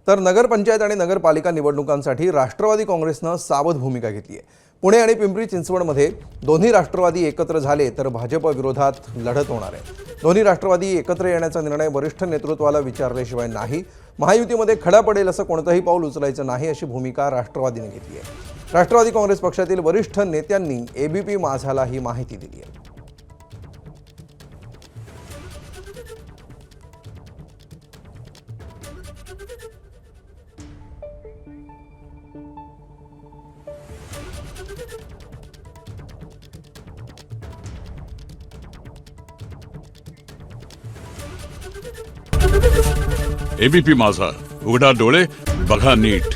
तर नगरपंचायत आणि नगरपालिका निवडणुकांसाठी राष्ट्रवादी काँग्रेसनं सावध भूमिका घेतली आहे। पुणे आणि पिंपरी चिंचवडमध्ये दोन्ही राष्ट्रवादी एकत्र झाले तर भाजप विरोधात लढत होणार आहे। दोन्ही राष्ट्रवादी एकत्र येण्याचा निर्णय वरिष्ठ नेतृत्वाला विचारल्याशिवाय नाही, महायुतीमध्ये खडा पडेल असं कोणतंही पाऊल उचलायचं नाही अशी भूमिका राष्ट्रवादीने घेतली आहे। राष्ट्रवादी काँग्रेस पक्षातील वरिष्ठ नेत्यांनी एबीपी माझाला ही माहिती दिली आहे। एबीपी माझा, उघडा डोळे बघा नीट।